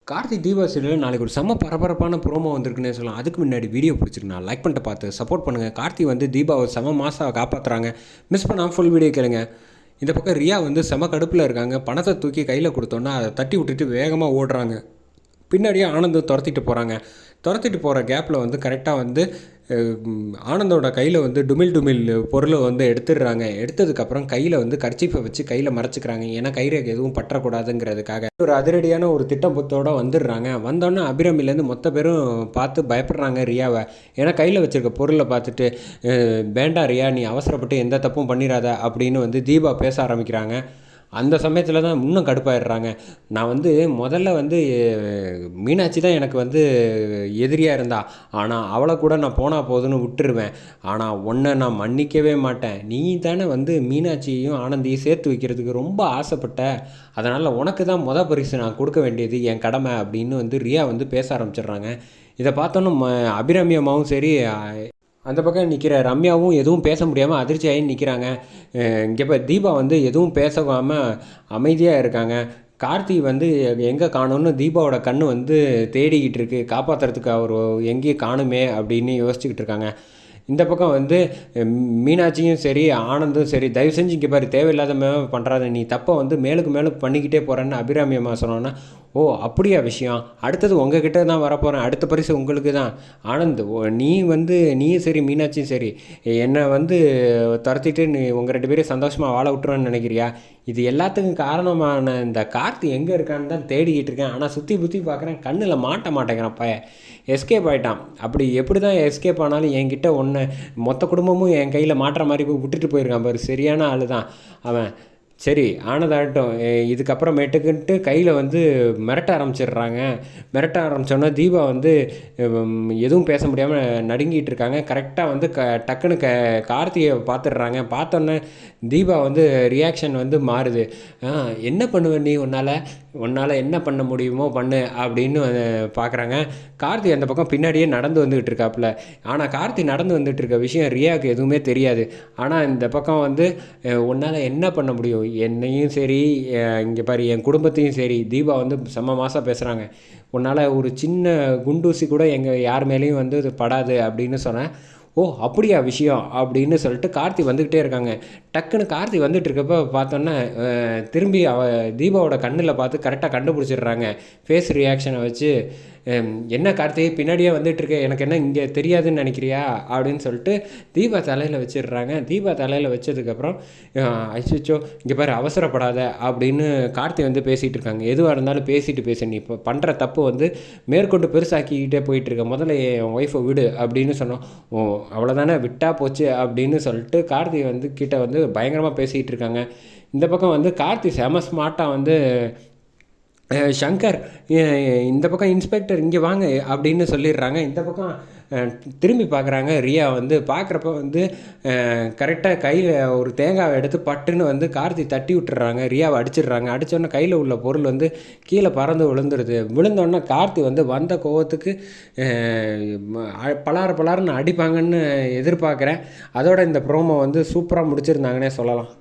கார்த்திக் தீபா சீரியலில் நாளைக்கு ஒரு செம்ம பரபரப்பான ப்ரோமோ வந்திருக்குன்னே சொல்லலாம். அதுக்கு முன்னாடி வீடியோ பிடிச்சிருக்கேன் லைக் பண்ணிட்டு பார்த்து சப்போர்ட் பண்ணுங்கள். கார்த்திக் வந்து தீபாவை செம மாசாக காப்பாற்றுறாங்க. மிஸ் பண்ணாமல் ஃபுல் வீடியோ கேளுங்க. இந்த பக்கம் ரியா வந்து செம கடுப்பில் இருக்காங்க. பணத்தை தூக்கி கையில் கொடுத்தோன்னா அதை தட்டி விட்டுட்டு வேகமாக ஓடுறாங்க. பின்னாடியே ஆனந்த் துரத்திட்டு போகிறாங்க. துரத்திட்டு போகிற கேப்பில் வந்து கரெக்டாக வந்து ஆனந்தோட கையில் வந்து டுமில் பொருளை வந்து எடுத்துடுறாங்க. எடுத்ததுக்கப்புறம் கையில் வந்து கர்ச்சீஃபை வச்சு கையில் மறைச்சிக்கிறாங்க. ஏன்னா கைரேகை எதுவும் பற்றக்கூடாதுங்கிறதுக்காக ஒரு அதிரடியான ஒரு திட்டத்தோடு வந்துடுறாங்க. வந்தோன்னே அபிராமிலேருந்து மொத்த பேரும் பார்த்து பயப்படுறாங்க ரியாவை. ஏன்னா கையில் வச்சுருக்க பொருளை பார்த்துட்டு வேண்டாம் ரியா, நீ அவசரப்பட்டு எந்த தப்பும் பண்ணிடாத அப்படின்னு வந்து தீபா பேச ஆரம்பிக்கிறாங்க. அந்த சமயத்தில் தான் இன்னும் கடுப்பாயிடுறாங்க. நான் வந்து முதல்ல வந்து மீனாட்சி தான் எனக்கு வந்து எதிரியாக இருந்தா, ஆனால் அவளை கூட நான் போனால் போதுன்னு விட்டுருவேன். ஆனால் உன்னை நான் மன்னிக்கவே மாட்டேன். நீ தானே வந்து மீனாட்சியையும் ஆனந்தியும் சேர்த்து வைக்கிறதுக்கு ரொம்ப ஆசைப்பட்ட, அதனால் உனக்கு தான் பரிசு நான் கொடுக்க வேண்டியது என் கடமை அப்படின்னு வந்து ரியா வந்து பேச ஆரம்பிச்சிடுறாங்க. இதை பார்த்தோன்னு அபிராமி அம்மாவும் சரி, அந்த பக்கம் நிற்கிற ரம்யாவும் எதுவும் பேச முடியாமல் அதிர்ச்சியாகி நிற்கிறாங்க. இங்கே இப்போ தீபா வந்து எதுவும் பேசாமல் அமைதியாக இருக்காங்க. கார்த்தி வந்து எங்கே காணும்னு தீபாவோட கண் வந்து தேடிக்கிட்டு இருக்கு. காப்பாற்றுறதுக்கு அவர் எங்கேயும் காணுமே அப்படின்னு யோசிச்சுக்கிட்டு இருக்காங்க. இந்த பக்கம் வந்து மீனாட்சியும் சரி ஆனந்தும் சரி, தயவு செஞ்சு இங்கே பாரு தேவையில்லாத பண்ணுறாத, நீ தப்பை வந்து மேலுக்கு மேலே பண்ணிக்கிட்டே போகிறேன்னு அபிராமி அம்மா சொன்னோன்னா, ஓ அப்படியா விஷயம், அடுத்தது உங்ககிட்ட தான் வரப்போகிறேன், அடுத்த பரிசு உங்களுக்கு தான். ஆனந்த், நீயும் சரி மீனாட்சியும் சரி என்னை வந்து துரத்திட்டு நீ உங்கள் 2 பேரும் சந்தோஷமாக வாழ விட்டுருன்னு நினைக்கிறியா? இது எல்லாத்துக்கும் காரணமான இந்த கார்த்தி எங்கே இருக்கான்னு தான் தேடிக்கிட்டு இருக்கேன். ஆனால் சுற்றி பார்க்குறேன், கண்ணில் மாட்ட மாட்டேங்கிறான் பையன். எஸ்கேப் ஆகிட்டான். அப்படி எப்படி தான் எஸ்கேப் ஆனாலும் என்கிட்ட ஒன்று மொத்த குடும்பமும் என் கையில் மாட்டுற மாதிரி போய் விட்டுட்டு போயிருக்கான் பாரு, சரியான ஆள் தான் அவன். சரி ஆனதாகட்டும். இதுக்கப்புறமேட்டுக்குன்ட்டு கையில் வந்து மிரட்ட ஆரம்பிச்சிடுறாங்க. மிரட்ட ஆரம்பித்தோன்னா தீபா வந்து எதுவும் பேச முடியாமல் நடுங்கிட்டு இருக்காங்க. கரெக்டாக வந்து டக்குன்னு கார்த்தியை பார்த்துடுறாங்க. பார்த்தோன்னே தீபா வந்து ரியாக்ஷன் வந்து மாறுது. என்ன பண்ணுவ நீ, உன்னால் என்ன பண்ண முடியுமோ பண்ணு அப்படின்னு பார்க்குறாங்க. கார்த்தி அந்த பக்கம் பின்னாடியே நடந்து வந்துக்கிட்டு இருக்காப்புல. ஆனால் கார்த்தி நடந்து வந்துட்டு இருக்க விஷயம் ரியாவுக்கு எதுவுமே தெரியாது. ஆனால் இந்த பக்கம் வந்து உன்னால் என்ன பண்ண முடியும், என்னையும் சரி இங்கே பாரு என் குடும்பத்தையும் சரி, தீபா வந்து செம்ம மாசாக பேசுகிறாங்க, உன்னால் ஒரு சின்ன குண்டூசி கூட யார் மேலேயும் வந்து படாது அப்படின்னு சொன்னேன். ஓ அப்படியா விஷயம் அப்படின்னு சொல்லிட்டு கார்த்தி வந்துக்கிட்டே இருக்காங்க. டக்குன்னு கார்த்தி வந்துட்டு இருக்கப்போ பார்த்தோன்னா திரும்பி தீபாவோட கண்ணில் பார்த்து கரெக்டாக கண்டுபிடிச்சிடுறாங்க. ஃபேஸ் ரியாக்ஷனை வச்சு, என்ன கார்த்தி பின்னாடியே வந்துட்டுருக்க, எனக்கு என்ன இங்கே தெரியாதுன்னு நினைக்கிறியா அப்படின்னு சொல்லிட்டு தீபா தலையில் வச்சிடுறாங்க. தீபா தலையில் வச்சதுக்கப்புறம் அச்சோ இங்கே பாரு அவசரப்படாத அப்படின்னு கார்த்தி வந்து பேசிகிட்டு இருக்காங்க. எதுவாக இருந்தாலும் பேச, நீ இப்போ பண்ணுற தப்பு வந்து மேற்கொண்டு பெருசாக்கிக்கிட்டே போயிட்டுருக்க, முதல்ல என் ஒய்ஃபை விடு அப்படின்னு சொன்னோம். ஓ அவ்வளோதானே, விட்டா போச்சு அப்படின்னு சொல்லிட்டு கார்த்தி வந்து கிட்ட வந்து பயங்கரமாக பேசிகிட்டு இருக்காங்க. இந்த பக்கம் வந்து கார்த்தி செம ஸ்மார்ட்டாக வந்து சங்கர் இந்த பக்கம் இன்ஸ்பெக்டர் இங்கே வாங்க அப்படின்னு சொல்லிடுறாங்க. இந்த பக்கம் திரும்பி பார்க்குறாங்க. ரியா வந்து பார்க்குறப்ப வந்து கரெக்டாக கையில் ஒரு தேங்காவை எடுத்து பட்டுன்னு வந்து கார்த்தி தட்டி விட்டுறாங்க. ரியாவை அடிச்சிடுறாங்க. அடித்தோடனே கையில் உள்ள பொருள் வந்து கீழே பறந்து விழுந்துடுது. விழுந்தோடனே கார்த்தி வந்து வந்த கோவத்துக்கு பலாருன்னு அடிப்பாங்கன்னு எதிர்பார்க்குறேன். அதோட இந்த ப்ரோமோ வந்து சூப்பராக முடிச்சிருந்தாங்கன்னே சொல்லலாம்.